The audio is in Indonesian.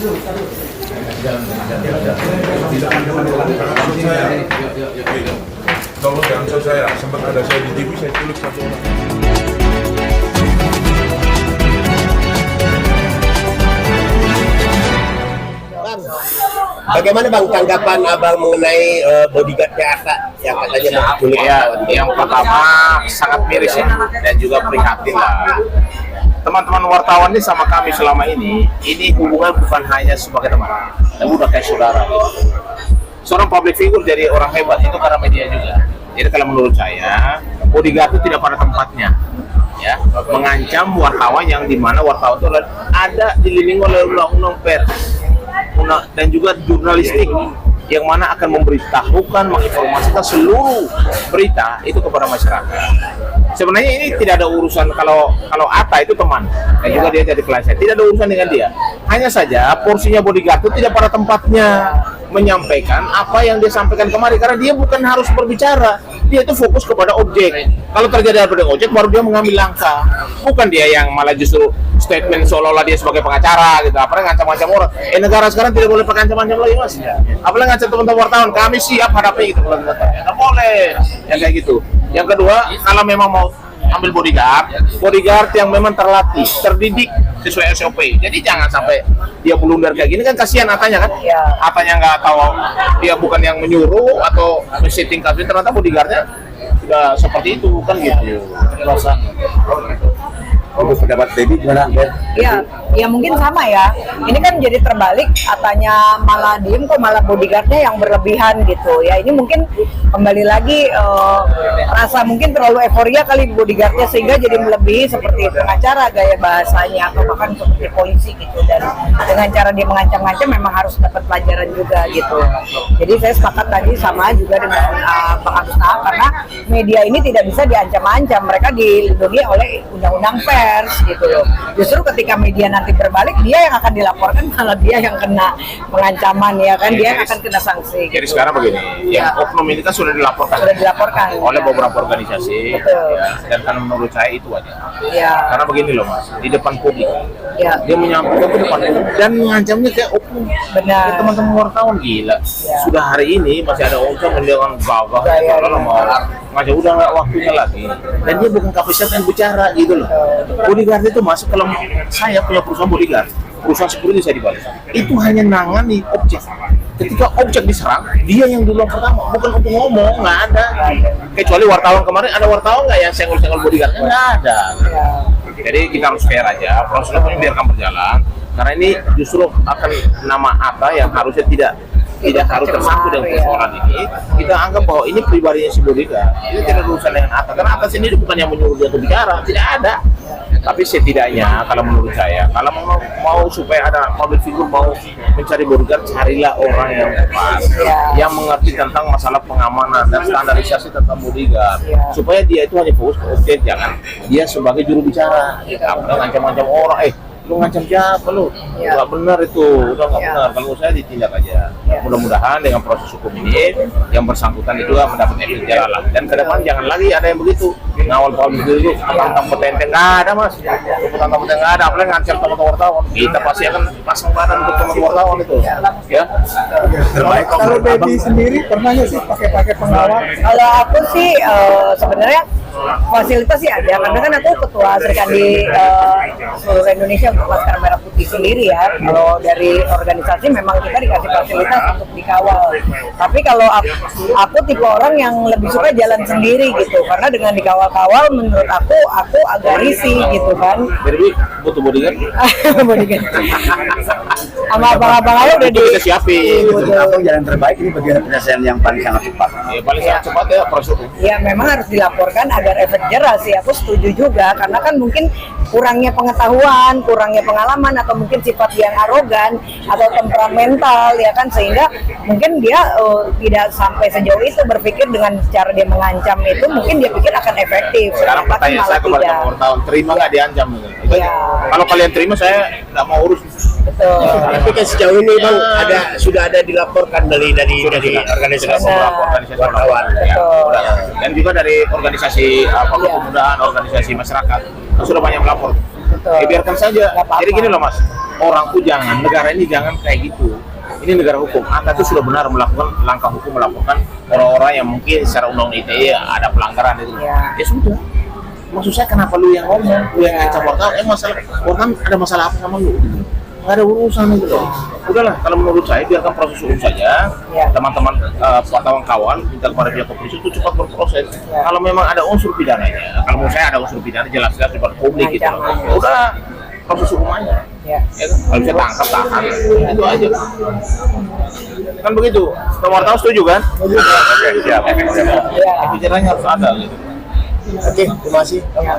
Tolong jangan saya, sempat ada saya di TV, saya culik satu orang. Bagaimana Bang tanggapan Abang mengenai bodyguardnya Atta yang katanya menculik? Ya, yang pertama sangat miris ya, dan juga prihatin lah. Teman-teman wartawan ini sama kami selama ini hubungan bukan hanya sebagai teman, tapi udah kayak saudara. Seorang public figure jadi orang hebat itu karena media juga. Jadi kalau menurut saya, bodyguard itu tidak pada tempatnya, ya, mengancam wartawan yang dimana wartawan itu ada dililingi oleh undang-undang pers dan juga jurnalistik yang mana akan memberitahukan, menginformasikan seluruh berita itu kepada masyarakat. Sebenarnya ini tidak ada urusan kalau Atta itu teman dan juga dia jadi pelajar, tidak ada urusan dengan dia. Hanya saja porsinya bodyguard itu tidak pada tempatnya menyampaikan apa yang dia sampaikan kemarin karena dia bukan harus berbicara, dia itu fokus kepada objek. Kalau terjadi apa dengan objek baru dia mengambil langkah, bukan dia yang malah justru statement seolah-olah dia sebagai pengacara gitu. Apalagi ngancam-ngancam orang. Negara sekarang tidak boleh pakai ancaman-ancaman lagi mas. Apalagi ngancam teman-teman wartawan, kami siap hadapi gitu. Tidak boleh yang kayak gitu. Yang kedua, kalau memang mau ambil bodyguard yang memang terlatih, terdidik sesuai SOP. Jadi jangan sampai dia blunder kayak gini kan kasihan Atanya kan. Atanya nggak tahu dia bukan yang menyuruh atau men-setting kasus, ternyata bodyguardnya sudah seperti itu kan gitu. Untuk pendapat Debbie gimana? Ya mungkin sama ya. Ini kan jadi terbalik, Atanya malah diem kok malah bodyguardnya yang berlebihan gitu ya. Ini mungkin kembali lagi rasa mungkin terlalu euforia kali bodyguardnya sehingga jadi melebihi seperti pengacara gaya bahasanya atau bahkan seperti polisi gitu. Dan dengan cara dia mengancam-ngancam memang harus dapat pelajaran juga gitu. Jadi saya sepakat tadi sama juga dengan Bang Agus Nahar karena media ini tidak bisa diancam-ancam, mereka dilindungi oleh undang-undang pers gitu loh. Justru ketika media nanti berbalik, dia yang akan dilaporkan malah dia yang kena pengancaman ya kan, dia yang akan kena sanksi. Jadi sekarang begini, yang oknum ini kan sudah dilaporkan oleh beberapa organisasi, ya, dan kan menurut saya itu aja. Karena begini loh mas, di depan publik, dia menyampaikan ke depan publik dan mengancamnya kayak oknum. Benar. Teman-teman wartawan gila. Sudah hari ini masih ada oknum dengan gagah, kalau mau ngajak udah nggak waktunya lagi. Dan dia bukan kapasitas yang bicara gitu loh. Bodyguard itu masuk, kalau saya punya perusahaan bodyguard, perusahaan security saya dibalik, itu hanya nangani objek. Ketika objek diserang, dia yang duluan pertama, bukan untuk ngomong, nggak ada. Kecuali wartawan kemarin, ada wartawan nggak yang senggol-senggol bodyguardnya? Nggak ada. Jadi kita harus fair aja, prosesnya biarkan berjalan. Karena ini justru akan nama Atta yang harusnya tidak harus tersangkut dengan persoalan ini. Kita anggap bahwa ini pribadinya si bodyguard, ini tidak urusan dengan Atta, karena Atta sendiri bukan yang menyuruh dia untuk bicara, tidak ada. Tapi setidaknya kalau menurut saya, kalau mau supaya ada public figure mau mencari bodyguard, carilah orang yang tepat, yang mengerti tentang masalah pengamanan dan standarisasi tentang bodyguard, supaya dia itu hanya fokus ke objek, jangan dia sebagai juru bicara. Apalagi ngancam-ngancam orang, lu ngancam siapa lu? Nggak benar itu, udah nggak benar. Kalau saya ditindak aja. Mudah-mudahan dengan proses hukum ini yang bersangkutan itu mendapat efek jerah lah. Dan ke depan jangan lagi ada yang begitu ngawal publik itu tentang petenteng, nggak ada mas. Tentang petenteng nggak ada, apalagi ngancam teman-teman wartawan. Kita pasti akan pasang badan untuk teman wartawan itu. Ya. Terbaik. Kalau Debbie sendiri pernah nggak sih pakai pengawal? Kalau aku sih sebenarnya fasilitas sih ada, karena kan aku ketua Serikandi seluruh Indonesia untuk Laskar Merah Putih sendiri ya. Kalau dari organisasi memang kita dikasih fasilitas untuk dikawal. Tapi kalau aku tipe orang yang lebih suka jalan sendiri gitu, karena dengan dikawal-kawal menurut aku agak risih gitu kan. Jadi butuh bodyguard. Bodyguard. Sama abang-abang aja udah kita siapin. Apa jalan terbaik ini bagian penyelesaian yang paling sangat cepat? Paling sangat cepat ya proses hukum. Ya memang harus dilaporkan agar efek jerah sih, aku setuju juga, karena kan mungkin kurangnya pengetahuan, kurangnya pengalaman, atau mungkin sifat yang arogan atau temperamental ya kan, sehingga mungkin dia tidak sampai sejauh itu berpikir dengan cara dia mengancam itu, mungkin dia pikir akan efektif. Sekarang pertanyaan saya kepada wartawan, terima nggak diancam? Kalau kalian terima, saya nggak mau urus. Betul. Tapi kan sejauh ini bang sudah ada dilaporkan dari organisasi wartawan. Dan juga dari organisasi pemuda, organisasi masyarakat sudah banyak melapor. Betul. Ya biarkan saja. Nggak apa-apa. Jadi gini loh Mas, orang tuh jangan, negara ini jangan kayak gitu. Ini negara hukum. Anda tuh sudah benar melakukan langkah hukum, melakukan orang-orang yang mungkin secara undang-undang ITE ada pelanggaran itu. Ya. Ya sudah. Maksud saya kenapa lu yang ngomong, lu yang ngecap wartawan, masalah wartawan ada masalah apa sama lu? Nggak ada urusan itu loh. Udahlah, kalau menurut saya biarkan proses hukum saja. Ya. Teman-teman wartawan kawan minta kepada pihak kepolisian itu cepat berproses. Ya. Kalau memang ada unsur pidananya, kalau menurut saya ada unsur pidana jelas-jelas kepada publik gitu loh. Ancaman. Ya udah, proses hukum aja. Ya. Ya kan? Kalau bisa tangkap tahan, itu aja. Kan begitu. Wartawan setuju kan? Siap. Ya. Pikirannya harus ada gitu. Oke, terima kasih. Ya.